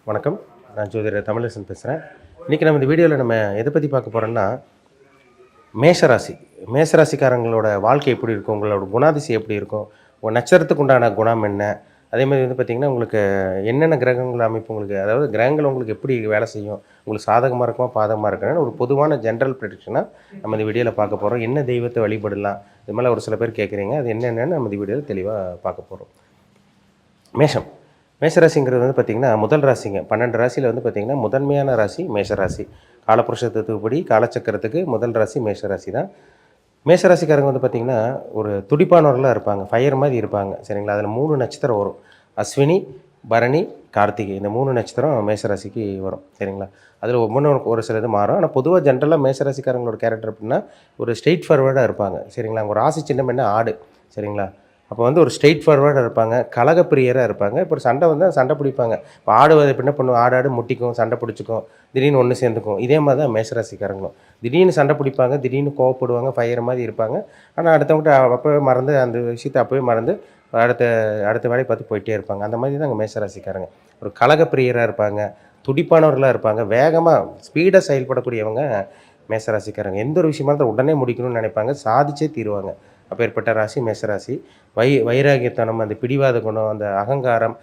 வணக்கம். நான் ஜோதிடர் தமிழரசன் பேசுகிறேன். இன்றைக்கி நம்ம இந்த வீடியோவில் நம்ம எதை பற்றி பார்க்க போகிறோம்னா, மேஷராசி. மேஷராசிக்காரங்களோட வாழ்க்கை எப்படி இருக்கும், உங்களோட குணாதிசயம் எப்படி இருக்கும், உங்கள் நட்சத்திரத்துக்கு உண்டான குணம் என்ன, அதேமாதிரி வந்து பார்த்திங்கன்னா உங்களுக்கு என்னென்ன கிரகங்கள் அமைப்பு, உங்களுக்கு அதாவது கிரகங்கள் உங்களுக்கு எப்படி வேலை செய்யும், உங்களுக்கு சாதகமாக இருக்குமா பாதகமாக இருக்கணும்னு ஒரு பொதுவான ஜென்ரல் ப்ரெடிக்ஷனாக நம்ம இந்த வீடியோவில் பார்க்க போகிறோம். என்ன தெய்வத்தை வழிபடலாம், இது மாதிரி ஒரு சில பேர் கேட்குறீங்க. அது என்னென்னு நம்ம இந்த வீடியோவில் தெளிவாக பார்க்க போகிறோம். மேஷராசிங்கிறது வந்து பார்த்திங்கன்னா முதல் ராசிங்க. 12 ராசியில் வந்து பார்த்திங்கன்னா முதன்மையான ராசி மேஷராசி. காலப்புருஷ தத்துவப்படி காலச்சக்கரத்துக்கு முதல் ராசி மேஷராசி தான். மேஷராசிக்காரங்க வந்து பார்த்திங்கன்னா ஒரு துடிப்பானவர்களாக இருப்பாங்க, ஃபயர் மாதிரி இருப்பாங்க, சரிங்களா. அதில் 3 நட்சத்திரம் வரும். அஸ்வினி, பரணி, கார்த்திகை, இந்த 3 நட்சத்திரம் மேஷராசிக்கு வரும், சரிங்களா. அதில் ஒவ்வொன்றும் ஒரு சில இது மாறும். ஆனால் பொதுவாக ஜென்ரலாக மேஷராசிக்காரங்களோட கேரக்டர் அப்படின்னா ஒரு ஸ்ட்ரெயிட் ஃபார்வர்டாக இருப்பாங்க, சரிங்களா. அவங்க ராசி சின்னம் என்ன ஆடு, சரிங்களா. அப்போ வந்து ஒரு ஸ்ட்ரெயிட் ஃபார்வர்டாக இருப்பாங்க, கலகப்பிரியராக இருப்பாங்க. இப்போ ஒரு சண்டை வந்தால் சண்டை பிடிப்பாங்க. இப்போ ஆடு இப்போ என்ன பண்ணுவோம், ஆடு முட்டிக்கும், சண்டை பிடிச்சிக்கும், திடீர்னு ஒன்று சேர்ந்துக்கும். இதே மாதிரி தான் மேஷராசிக்காரங்களும் திடீர்னு சண்டை பிடிப்பாங்க, திடீர்னு கோவப்படுவாங்க, ஃபயர் மாதிரி இருப்பாங்க. ஆனால் அடுத்தவங்ககிட்ட அப்போவே மறந்து அந்த விஷயத்தை அப்போவே மறந்து அடுத்த வேலையை பார்த்து போயிட்டே இருப்பாங்க. அந்த மாதிரி தான் அங்கே மேஷராசிக்காரங்க ஒரு கலகப்பிரியராக இருப்பாங்க, துடிப்பானவர்களாக இருப்பாங்க, வேகமாக ஸ்பீடாக செயல்படக்கூடியவங்க மேஷராசிக்காரங்க. எந்த ஒரு விஷயமா இருந்தால் உடனே முடிக்கணும்னு நினைப்பாங்க, சாதிச்சே தீருவாங்க. அப்பேற்பட்ட ராசி மேஷராசி. வைராகியத்தனம், அந்த பிடிவாத குணம், அந்த அகங்காரம்,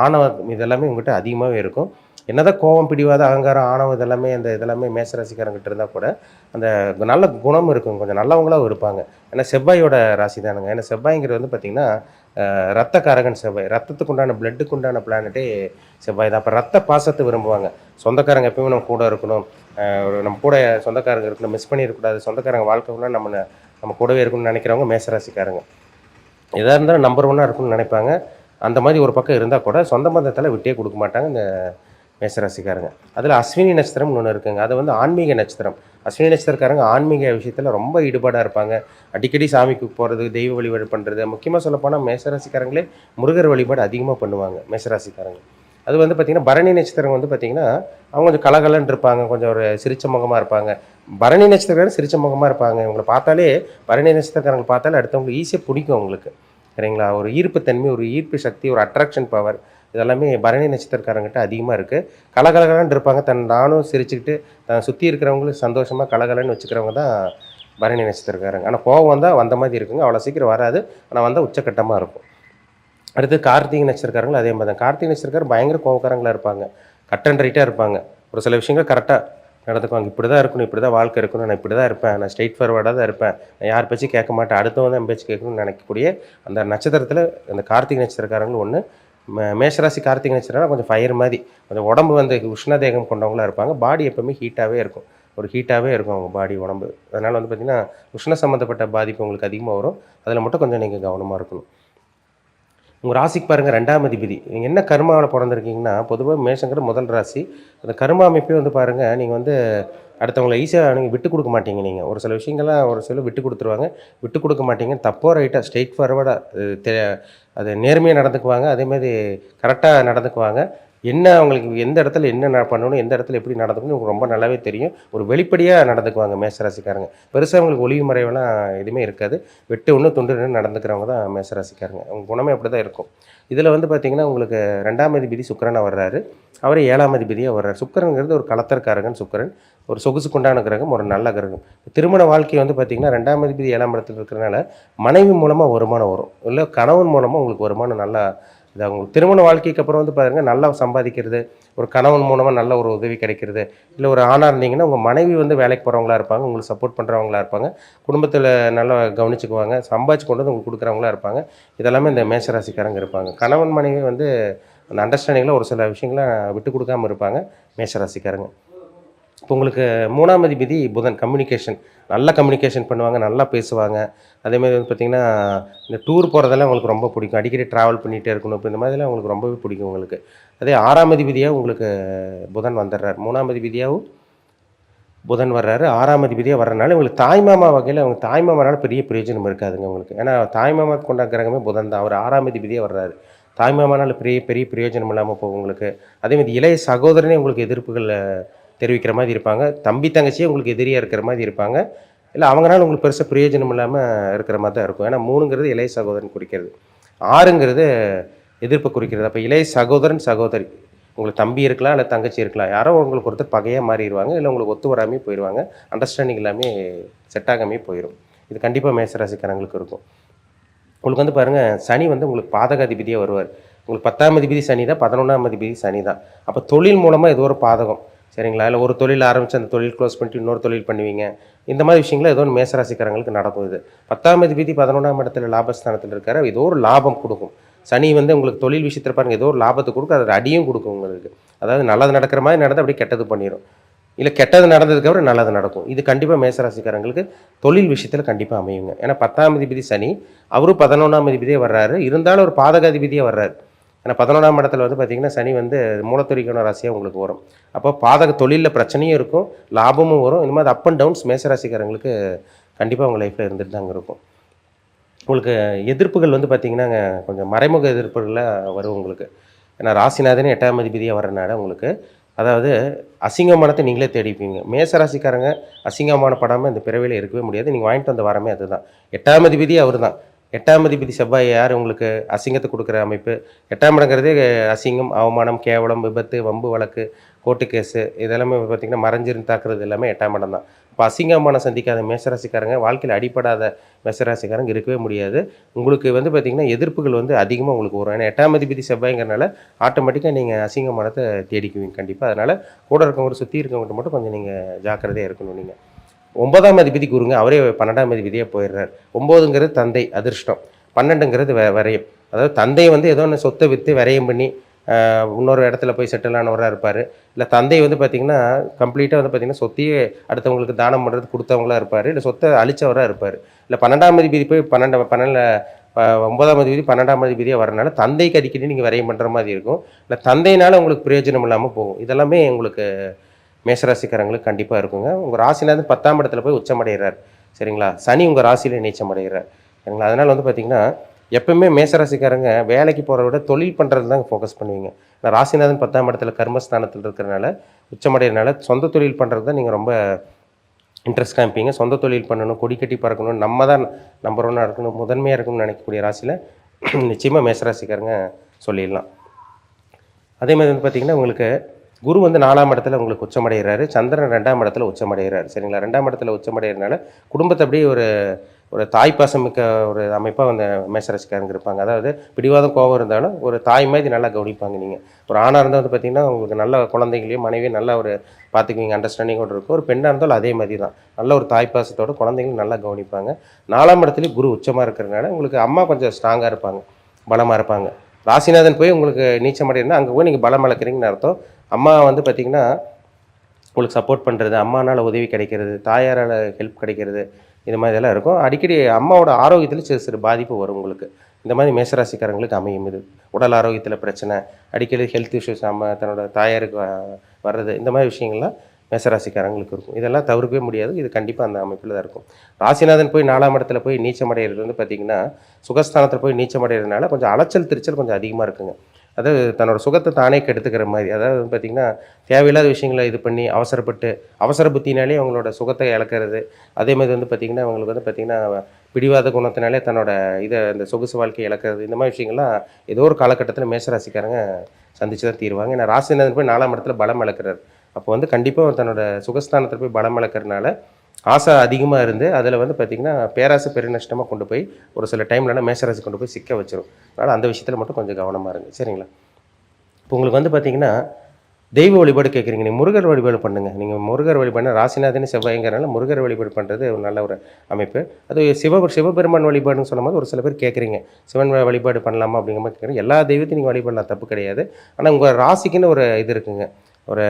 ஆணவம், இதெல்லாமே உங்கள்கிட்ட அதிகமாகவே இருக்கும். என்னதான் கோபம், பிடிவாத, அகங்காரம், ஆணவம் இதெல்லாமே மேஷராசிக்காரங்கிட்ட இருந்தால் கூட அந்த நல்ல குணம் இருக்கும், கொஞ்சம் நல்லவங்களாகவும் இருப்பாங்க. ஏன்னா செவ்வாயோட ராசி தானுங்க. ஏன்னா செவ்வாய்ங்கிறது வந்து பார்த்திங்கன்னா ரத்தக்காரகன் செவ்வாய். ரத்தத்துக்கு உண்டான பிளட்டுக்கு உண்டான பிளானட்டே செவ்வாய் தான். அப்போ ரத்த பாசத்தை விரும்புவாங்க. சொந்தக்காரங்க எப்பவுமே நம்ம கூட இருக்கணும், நம்ம கூட சொந்தக்காரங்க இருக்கணும், மிஸ் பண்ணிடக்கூடாது, சொந்தக்காரங்க வாழ்க்கைக்குள்ள நம்ம கூடவே இருக்கணும்னு நினைக்கிறவங்க மேஷராசிக்காரங்க. எதாக இருந்தாலும் நம்பர் 1 இருக்கணும்னு நினைப்பாங்க. அந்த மாதிரி ஒரு பக்கம் இருந்தால் கூட சொந்த பந்தத்தில் விட்டே கொடுக்க மாட்டாங்க இந்த மேஷராசிக்காரங்க. அதில் அஸ்வினி நட்சத்திரம்னு ஒன்று இருக்குங்க. அது வந்து ஆன்மீக நட்சத்திரம். அஸ்வினி நட்சத்திரக்காரங்க ஆன்மீக விஷயத்தில் ரொம்ப ஈடுபாடாக இருப்பாங்க. அடிக்கடி சாமிக்கு போகிறது, தெய்வ வழிபாடு பண்ணுறது. முக்கியமாக சொல்லப்போனால் மேஷராசிக்காரங்களே முருகர் வழிபாடு அதிகமாக பண்ணுவாங்க மேஷராசிக்காரங்க. அது வந்து பார்த்திங்கன்னா பரணி நட்சத்திரம் வந்து பார்த்திங்கன்னா அவங்க கொஞ்சம் கலகலன்னு இருப்பாங்க, கொஞ்சம் ஒரு சிரிச்ச முகமாக இருப்பாங்க. பரணி நட்சத்திரக்காரங்க சிரிச்ச முகமாக இருப்பாங்க. இவங்களை பார்த்தாலே, பரணி நட்சத்திரக்காரங்க பார்த்தாலே அடுத்தவங்களுக்கு ஈஸியாக பிடிக்கும் அவங்களுக்கு, சரிங்களா. ஒரு ஈர்ப்புத்தன்மை, ஒரு ஈர்ப்பு சக்தி, ஒரு அட்ராக்ஷன் பவர், இதெல்லாமே பரணி நட்சத்திரக்காரங்கிட்ட அதிகமாக இருக்குது. கலகலகலன்னு இருப்பாங்க. நானும் சிரிச்சுக்கிட்டு சுற்றி இருக்கிறவங்களும் சந்தோஷமாக கலகலன்னு வச்சுக்கிறவங்க தான் பரணி நட்சத்திரக்காரங்க. ஆனால் கோவம் வந்தால் வந்த மாதிரி இருக்குங்க, அவ்வளோ சீக்கிரம் வராது. ஆனால் வந்தால் உச்சக்கட்டமாக இருக்கும். அடுத்து கார்த்திகை நட்சத்திரக்காரங்களும் அதே மாதிரி தான். கார்த்திகை நட்சத்திரக்காரர் பயங்கர கோவக்காரங்களாக இருப்பாங்க, கட் அண்ட் ரைட்டாக இருப்பாங்க. ஒரு சில விஷயங்கள் கரெக்டாக நடந்துக்குவாங்க. இப்படி தான் இருக்கணும், இப்படி தான் வாழ்க்கை இருக்கணும், நான் இப்படி தான் இருப்பேன், நான் ஸ்ட்ரெயிட் ஃபார்வர்டாக தான் இருப்பேன், நான் யார் பேச்சும் கேட்க மாட்டேன், அடுத்தவங்க தான் என் பேச்சு கேட்கணும்னு நினைக்கக்கூடிய அந்த நட்சத்திரத்தில் அந்த கார்த்திகை நட்சத்திரக்காரங்களும் ஒன்று. மேஷராசி கார்த்திகை நட்சத்திரம் கொஞ்சம் ஃபயர் மாதிரி, கொஞ்சம் உடம்பு வந்து உஷ்ணதேகம் கொண்டவங்களாக இருப்பாங்க. பாடி எப்போவுமே ஹீட்டாகவே இருக்கும், ஒரு ஹீட்டாகவே இருக்கும் அவங்க பாடி, உடம்பு. அதனால் வந்து பார்த்திங்கன்னா உஷ்ண சம்மந்தப்பட்ட பாதிப்பு உங்களுக்கு அதிகமாக வரும். அதில் மட்டும் கொஞ்சம் நீங்கள் கவனமாக இருக்கணும். உங்கள் ராசிக்கு பாருங்கள் 2ஆம் அதிபதி. நீங்கள் என்ன கர்மாவில் பிறந்திருக்கீங்கன்னா, பொதுவாக மேஷங்கிறது முதல் ராசி. அந்த கர்மா அமைப்பே வந்து பாருங்கள், நீங்கள் வந்து அடுத்தவங்களை ஈஸியாக நீங்கள் விட்டு கொடுக்க மாட்டீங்க. நீங்கள் ஒரு சில விஷயங்கள்லாம் ஒரு சில விட்டு கொடுத்துருவாங்க, விட்டு கொடுக்க மாட்டீங்க. தப்போ ரைட்டாக ஸ்ட்ரெயிட் ஃபார்வர்டாக அது நேர்மையாக நடந்துக்குவாங்க, அதேமாதிரி கரெக்டாக நடந்துக்குவாங்க. என்ன அவங்களுக்கு எந்த இடத்துல என்ன பண்ணணும், எந்த இடத்துல எப்படி நடந்துக்கணும் உங்களுக்கு ரொம்ப நல்லாவே தெரியும். ஒரு வெளிப்படையாக நடந்துக்குவாங்க மேஷராசிக்காரங்க. பெருசாக அவங்களுக்கு ஒளிவு மறைவெல்லாம் எதுவுமே இருக்காது. வெட்டு ஒன்று துண்டு ஒன்று நடந்துக்கிறவங்க தான் மேஷராசிக்காரங்க. அவங்க குணமே அப்படி தான் இருக்கும். இதில் வந்து பார்த்திங்கன்னா உங்களுக்கு 2ஆம் அதிபதி சுக்கிரனாக வர்றாரு. அவர் 7ஆம் அதிபதியாக வர்றாரு. சுக்கிரன்கிறது ஒரு கலத்தற்காரகன். சுக்கிரன் ஒரு சொகுசுக்குண்டான கிரகம், ஒரு நல்ல கிரகம். திருமண வாழ்க்கை வந்து பார்த்திங்கன்னா 2ஆம் அதிபதி 7ஆம் இடத்துல இருக்கிறனால மனைவி மூலமாக வருமானம் வரும், இல்லை கணவன் மூலமாக உங்களுக்கு வருமானம் நல்லா இது. அவங்களுக்கு திருமண வாழ்க்கைக்கு அப்புறம் வந்து பாருங்கள் நல்லா சம்பாதிக்கிறது, ஒரு கணவன் மூலமாக நல்ல ஒரு உதவி கிடைக்கிறது. இல்லை ஒரு ஆணாக இருந்தீங்கன்னா உங்கள் மனைவி வந்து வேலைக்கு போகிறவங்களா இருப்பாங்க, உங்களுக்கு சப்போர்ட் பண்ணுறவங்களா இருப்பாங்க, குடும்பத்தில் நல்லா கவனிச்சுக்குவாங்க, சம்பாதிச்சு கொண்டு வந்து உங்களுக்கு கொடுக்குறவங்களா இருப்பாங்க. இதெல்லாமே இந்த மேஷராசிக்காரங்க இருப்பாங்க. கணவன் மனைவி வந்து அந்த அண்டர்ஸ்டாண்டிங்கில் ஒரு சில விஷயங்களை விட்டு கொடுக்காமல் இருப்பாங்க மேஷராசிக்காரங்க. இப்போ உங்களுக்கு 3ஆம் அதிபதி புதன். கம்யூனிகேஷன், நல்ல கம்யூனிகேஷன் பண்ணுவாங்க, நல்லா பேசுவாங்க. அதேமாதிரி வந்து பார்த்திங்கன்னா இந்த டூர் போகிறதெல்லாம் உங்களுக்கு ரொம்ப பிடிக்கும், அடிக்கடி ட்ராவல் பண்ணிகிட்டே இருக்கணும். இப்போ இந்த மாதிரிலாம் உங்களுக்கு ரொம்பவே பிடிக்கும் உங்களுக்கு. அதே 6ஆம் அதிபதியாக உங்களுக்கு புதன் வந்துடுறாரு. 3ஆம் அதிபதியாகவும் புதன் வர்றாரு, 6ஆம் அதிபதியாக வர்றதுனால உங்களுக்கு தாய்மாமா வகையில் அவங்க தாய்மாமனால பெரிய பிரயோஜனம் இருக்காதுங்க உங்களுக்கு. ஏன்னா தாய்மாமா கொண்ட கிரகமே புதன் தான். அவர் 6ஆம் அதிபதியாக வர்றாரு. தாய்மாமனால் பெரிய பெரிய பிரயோஜனம் இல்லாமல் போகும் உங்களுக்கு. அதேமாதிரி இளைய சகோதரனே உங்களுக்கு எதிர்ப்புகள் தெரிவிக்கிற மாதிரி இருப்பாங்க. தம்பி தங்கச்சியே உங்களுக்கு எதிரியாக இருக்கிற மாதிரி இருப்பாங்க. இல்லை அவங்களால உங்களுக்கு பெருசாக பிரயோஜனம் இல்லாமல் இருக்கிற மாதிரி தான் இருக்கும். ஏன்னா 3ங்கிறது இளைய சகோதரன் குறிக்கிறது, 6ங்கிறது எதிர்ப்பு குறிக்கிறது. அப்போ இளைய சகோதரன் சகோதரி உங்களுக்கு தம்பி இருக்கலாம், இல்லை தங்கச்சி இருக்கலாம். யாரோ உங்களுக்கு ஒருத்தர் பகையாக மாறிருவாங்க. இல்லை உங்களுக்கு ஒத்து வராமயே போயிருவாங்க. அண்டர்ஸ்டாண்டிங் எல்லாமே செட் ஆகாமயே போயிரும். இது கண்டிப்பா மேஷ ராசிக்காரங்களுக்கு இருக்கும். உங்களுக்கு வந்து பாருங்க, சனி வந்து உங்களுக்கு பாதகாதிபதியா வருவார். உங்களுக்கு 10ஆம் அதிபதி சனி தான், 11ஆம் அதிபதி சனி தான். அப்ப தொழில் மூலமா ஏதோ ஒரு பாதகம். சரிங்களா? இல்ல ஒரு தொழில் ஆரம்பிச்சு அந்த தொழில் க்ளோஸ் பண்ணிட்டு இன்னொரு தொழில் பண்ணுவீங்க. இந்த மாதிரி விஷயங்கள் ஏதோ ஒண்ணு மேஷ ராசிக்காரங்களுக்கு நடக்கும் இது. 10ஆம் அதிபதி 11ஆம் இடத்துல லாபஸ்தானத்துல இருக்காரு. ஏதோ ஒரு லாபம் குடுக்கும். சனி வந்து உங்களுக்கு தொழில் விஷயத்துல பாருங்க ஏதோ ஒரு லாபத்த குடுக்கும். அது அடியும் குடுக்கும் உங்களுக்கு. அதாவது நல்லது நடக்கிற மாரி நடந்து அப்படியே கெட்டது பண்ணிரும். இல்ல கெட்டது நடந்ததுக்கு அப்புறம் நல்லது நடக்கும். இது கண்டிப்பா மேஷ ராசிக்காரங்களுக்கு தொழில் விஷயத்துல கண்டிப்பா அமையுங்க. ஏன்னா 10ஆம் அதிபதி சனி, அவரும் 11ஆம் அதிபதியே வர்றாரு. இருந்தாலும் ஒரு பாதகாதிபதியே வர்றாரு. ஏன்னா 11ஆம் இடத்துல வந்து பார்த்தீங்கன்னா, சனி வந்து மூலத்திரிகோண ராசியா உங்களுக்கு வரும். அப்போ பாதக தொழில்ல பிரச்சனையும் இருக்கும், லாபமும் வரும். இந்த மாதிரி அப் அண்ட் டவுன்ஸ் மேஷ ராசிக்காரங்களுக்கு கண்டிப்பா உங்க லைஃப்ல இருந்துட்டு தாங்க இருக்கும். உங்களுக்கு எதிர்ப்புகள் வந்து பார்த்தீங்கன்னாங்க, கொஞ்சம் மறைமுக எதிர்ப்புகளா வரும் உங்களுக்கு. ஏன்னா ராசிநாதனே 8ஆம் அதிபதியா வர்றனால உங்களுக்கு, அதாவது அசிங்கமானத நீங்களே தேடிப்பீங்க. மேஷ ராசிக்காரங்க அசிங்கமான படாம இந்த பிறவியில இருக்கவே முடியாது. நீங்க வாங்கிட்டு வந்த வரமே அதுதான். 8ஆம் அதிபதியே அவர்தான். 8ஆம் அதிபதி செவ்வாய் யார் உங்களுக்கு அசிங்கத்த குடுக்குற அமைப்பு. 8ஆம் இடங்கிறதே அசிங்கம், அவமானம், கேவலம், விபத்து, வம்பு வழக்கு, கோர்ட்டு கேஸு இதெல்லாமே பார்த்தீங்கன்னா, மறைஞ்சிருந்து தாக்குறது எல்லாமே 8ஆம் இடம் தான். அப்ப அசிங்கமான சந்திக்காத மேஷராசிக்காரங்க, வாழ்க்கையில அடிபடாத மேஷராசிக்காரங்க இருக்கவே முடியாது. உங்களுக்கு வந்து பார்த்தீங்கன்னா, எதிர்ப்புகள் வந்து அதிகமா உங்களுக்கு வரும். ஏன்னா 8ஆம் அதிபதி செவ்வாய்ங்கிறனால, ஆட்டோமேட்டிக்கா நீங்க அசிங்கமானத தேடிக்குவீங்க கண்டிப்பா. அதனால கூட இருக்கவங்க சுத்தி இருக்கவங்ககிட்ட மட்டும் கொஞ்சம் நீங்க ஜாக்கிரதையா இருக்கணும் நீங்க. 9ஆம் அதிபதி குருங்க. அவரே 12ஆம் அதிபதியா போயிடுறார். 9ங்கிறது தந்தை, அதிர்ஷ்டம். 12ங்கிறது விரயம். அதாவது தந்தை வந்து ஏதோ ஒண்ணு சொத்த வித்து விரயம் பண்ணி, இன்னொரு இடத்துல போய் செட்டில் ஆனவரா இருப்பாரு. இல்ல தந்தை வந்து பார்த்தீங்கன்னா, கம்ப்ளீட்டா வந்து பார்த்தீங்கன்னா, சொத்தையே அடுத்தவங்களுக்கு தானம் பண்றது குடுத்தவங்களா இருப்பாரு. இல்ல சொத்த அழிச்சவரா இருப்பாரு. இல்ல 12ஆம் அதிபதி போய் 12ல 9ஆம் அதிபதி 12ஆம் அதிபதியா வரனால, தந்தைக்கு அடிக்கடி நீங்க விரயம் பண்ற மாரி இருக்கும். இல்ல தந்தையினால உங்களுக்கு பிரயோஜனம் இல்லாம போகும். இதெல்லாமே உங்களுக்கு மேஷராசிக்காரங்களுக்கு கண்டிப்பா இருக்குங்க. உங்க ராசிநாதன் 10ஆம் இடத்துல போய் உச்சமடைகிறார். சரிங்களா? சனி உங்க ராசியில நீச்சமடைகிறார். சரிங்களா? அதனால வந்து பார்த்தீங்கன்னா, எப்பவுமே மேஷராசிக்காரங்க வேலைக்கு போறத விட தொழில் பண்றது தான் ஃபோக்கஸ் பண்ணுவீங்க. ராசிநாதன் 10ஆம் இடத்துல கர்மஸ்தானத்துல இருக்கிறனால, உச்சமடையறனால சொந்த தொழில் பண்றது தான் நீங்க ரொம்ப இன்ட்ரெஸ்ட் காமிப்பீங்க. சொந்த தொழில் பண்ணணும், கொடி கட்டி பறக்கணும், நம்ம தான் நம்பர் 1 இருக்கணும், முதன்மையா இருக்கணும்னு நினைக்கக்கூடிய ராசியில நிச்சயமா மேஷராசிக்காரங்க சொல்லிடலாம். அதே மாதிரி வந்து பார்த்தீங்கன்னா, உங்களுக்கு குரு வந்து 4ஆம் இடத்துல உங்களுக்கு உச்சமடைகிறாரு. சந்திரன் 2ஆம் இடத்துல உச்சமடைகிறாரு. சரிங்களா? 2ஆம் இடத்துல உச்சமடைகிறனால, குடும்பத்த அப்படியே ஒரு ஒரு தாய் பாசம் மிக்க ஒரு அமைப்பா வந்து மேஷராசிக்காரங்க இருப்பாங்க. அதாவது பிடிவாதம், கோவம் இருந்தாலும் ஒரு தாய் மாதிரி நல்லா கவனிப்பாங்க நீங்க. ஒரு ஆணா இருந்தா வந்து பார்த்தீங்கன்னா, உங்களுக்கு நல்ல குழந்தைங்களையும், மனைவியும் நல்லா ஒரு பார்த்துக்குவீங்க. அண்டர்ஸ்டாண்டிங்கோட இருக்கும். ஒரு பெண்ணா இருந்தாலும் அதே மாதிரி தான். நல்ல ஒரு தாய் பாசத்தோட குழந்தைங்களும் நல்லா கவனிப்பாங்க. 4ஆம் இடத்துலயும் குரு உச்சமா இருக்கிறனால, உங்களுக்கு அம்மா கொஞ்சம் ஸ்ட்ராங்கா இருப்பாங்க. பலமா இருப்பாங்க. ராசிநாதன் போய் உங்களுக்கு நீச்சமடையணும்னா, அங்க போய் நீங்க பலம் இழக்கிறீங்கன்னு அர்த்தம். அம்மா வந்து பார்த்தீங்கன்னா, உங்களுக்கு சப்போர்ட் பண்றது, அம்மானால உதவி கிடைக்கிறது, தாயாரால ஹெல்ப் கிடைக்கிறது, இது மாதிரி இதெல்லாம் இருக்கும். அடிக்கடி அம்மாவோட ஆரோக்கியத்தில சிறு சிறு பாதிப்பு வரும் உங்களுக்கு. இந்த மாதிரி மேஷராசிக்காரங்களுக்கு அமையும் இது. உடல் ஆரோக்கியத்தில பிரச்சனை, அடிக்கடி ஹெல்த் இஷ்யூஸ் அம்மா தன்னோட தாயாருக்கு வர்றது, இந்த மாதிரி விஷயங்கள்லாம் மேஷராசிக்காரங்களுக்கு இருக்கும். இதெல்லாம் தவிர்க்கவே முடியாது. இது கண்டிப்பா அந்த அமைப்பில தான் இருக்கும். ராசிநாதன் போய் 4ஆம் இடத்துல போய் நீச்சமடைகிறது வந்து பார்த்தீங்கன்னா, சுகஸ்தானத்தில போய் நீச்சமடைறதுனால கொஞ்சம் அலைச்சல், திருச்சல் கொஞ்சம் அதிகமா இருக்குங்க. அதாவது தன்னோட சுகத்த தானே கெடுத்துக்கிற மாரி. அதாவது வந்து பார்த்தீங்கன்னா, தேவையில்லாத விஷயங்கள இது பண்ணி அவசரப்பட்டு, அவசர புத்தினாலே அவங்களோட சுகத்த இழக்கிறது. அதே மாரி வந்து பார்த்தீங்கன்னா, அவங்களுக்கு வந்து பார்த்தீங்கன்னா, பிடிவாத குணத்தினாலே தன்னோட இந்த சொகுசு வாழ்க்கைய இழக்கிறது. இந்த மாரி விஷயங்கள்லாம் ஏதோ ஒரு காலகட்டத்தில மேஷராசிக்காரங்க சந்திச்சு தான் தீருவாங்க. ஏன்னா ராசிநாதன் போய் 4ஆம் இடத்துல பலம் இழக்கிறார். அப்போ வந்து கண்டிப்பா தன்னோட சுகஸ்தானத்தில போய் பலம் இழக்கிறனால, ஆசை அதிகமா இருந்து, அதில வந்து பார்த்தீங்கன்னா, பேராசை பெருநஷ்டமா கொண்டு போய் ஒரு சில டைம்லலாம் மேஷராசி கொண்டு போய் சிக்க வச்சுரும். அதனால அந்த விஷயத்தில மட்டும் கொஞ்சம் கவனமா இருங்க. சரிங்களா? இப்போ உங்களுக்கு வந்து பார்த்தீங்கன்னா, தெய்வ வழிபாடு கேட்குறீங்க. நீங்க முருகர் வழிபாடு பண்ணுங்க. நீங்க முருகர் வழிபாடுனா ராசிநாதனே செவ்வாய்ங்கிறனால முருகர் வழிபாடு பண்றது ஒரு நல்ல ஒரு அமைப்பு. அது சிவபெருமான் வழிபாடுன்னு சொல்லும்போது ஒரு சில பேர் கேட்குறீங்க. சிவன் வழிபாடு பண்ணலாமா? அப்படிங்கிற மாரி கேட்குறீங்க. எல்லா தெய்வத்தையும் நீங்க வழிபடலாம், தப்பு கிடையாது. ஆனா உங்க ராசிக்குன்னு ஒரு இது இருக்குங்க. ஒரு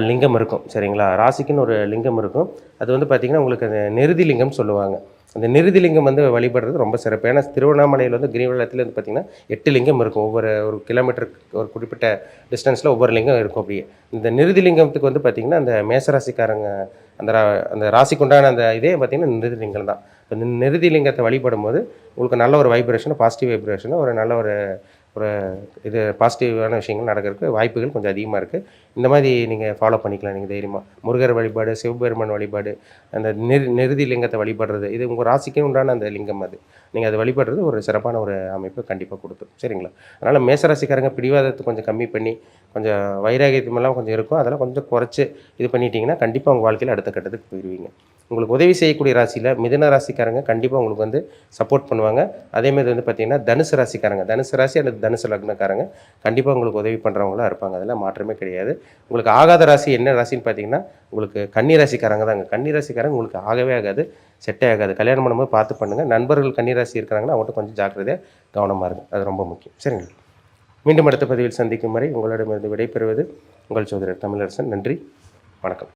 லிங்கம் இருக்கும். சரிங்களா? ராசிக்குன்னு ஒரு லிங்கம் இருக்கும். அது வந்து பார்த்தீங்கன்னா, உங்களுக்கு அந்த நிருதி லிங்கம்னு சொல்லுவாங்க. அந்த நிருதி லிங்கம் வந்து வழிபடுறது ரொம்ப சிறப்பு. ஏன்னா திருவண்ணாமலையில வந்து கிரிவலத்தில வந்து பார்த்தீங்கன்னா, 8 லிங்கம் இருக்கும். ஒவ்வொரு ஒரு கிலோமீட்டருக்கு ஒரு குறிப்பிட்ட டிஸ்டன்ஸில ஒவ்வொரு லிங்கம் இருக்கும் அப்படியே. இந்த நிருதி லிங்கத்துக்கு வந்து பார்த்தீங்கன்னா, அந்த மேஷராசிக்காரங்க அந்த அந்த ராசிக்கு உண்டான அந்த இதே பார்த்தீங்கன்னா, நிருதி லிங்கம் தான். இந்த நிருதி லிங்கத்த வழிபடும்போது, உங்களுக்கு நல்ல ஒரு வைப்ரேஷன், பாசிட்டிவ் வைப்ரேஷன், ஒரு நல்ல ஒரு ஒரு இது பாசிட்டிவான விஷயங்கள் நடக்கிறதுக்கு வாய்ப்புகள் கொஞ்சம் அதிகமாக இருக்குது. இந்த மாதிரி நீங்கள் ஃபாலோ பண்ணிக்கலாம் நீங்கள் தைரியமாக. முருகர் வழிபாடு, சிவபெருமான் வழிபாடு, அந்த நிருதி லிங்கத்தை வழிபடுறது, இது உங்கள் ராசிக்கு உண்டான அந்த லிங்கம் அது. நீங்கள் அதை வழிபடுறது ஒரு சிறப்பான ஒரு அமைப்பை கண்டிப்பாக கொடுத்துரும். சரிங்களா? அதனால் மேசராசிக்காரங்க பிடிவாதத்தை கொஞ்சம் கம்மி பண்ணி, கொஞ்சம் வைராகியமெல்லாம் கொஞ்சம் இருக்கும். அதெல்லாம் கொஞ்சம் குறைச்சி இது பண்ணிட்டீங்கன்னா, கண்டிப்பாக உங்கள் வாழ்க்கையில் அடுத்த கட்டத்துக்கு போயிடுவீங்க. உங்களுக்கு உதவி செய்யக்கூடிய ராசியில் மிதுன ராசிக்காரங்க கண்டிப்பாக உங்களுக்கு வந்து சப்போர்ட் பண்ணுவாங்க. அதேமாதிரி வந்து பார்த்திங்கன்னா தனுசு ராசிக்காரங்க, தனுசு ராசி அல்லது தனுசு லக்னக்காரங்க கண்டிப்பாக உங்களுக்கு உதவி பண்ணுறவங்களா இருப்பாங்க. அதெல்லாம் மாற்றமே கிடையாது. உங்களுக்கு ஆகாத ராசி என்ன ராசின்னு பார்த்தீங்கன்னா, உங்களுக்கு கன்னி ராசிக்காரங்க தாங்க. கன்னி ராசிக்காரங்க உங்களுக்கு ஆகவே ஆகாது, செட்டே ஆகாது. கல்யாணம் பண்ணும்போது பார்த்து பண்ணுங்கள். நண்பர்கள் கன்னி ராசி இருக்கிறாங்கன்னா அவங்கள்ட்ட கொஞ்சம் ஜாக்கிரதையாக கவனமாக இருக்கும். அது ரொம்ப முக்கியம். சரிங்களா? மீண்டும் அடுத்த பதிவில் சந்திக்கும் வரை உங்களிடமிருந்து விடைபெறுவது உங்கள் சகோதரர் தமிழரசன். நன்றி, வணக்கம்.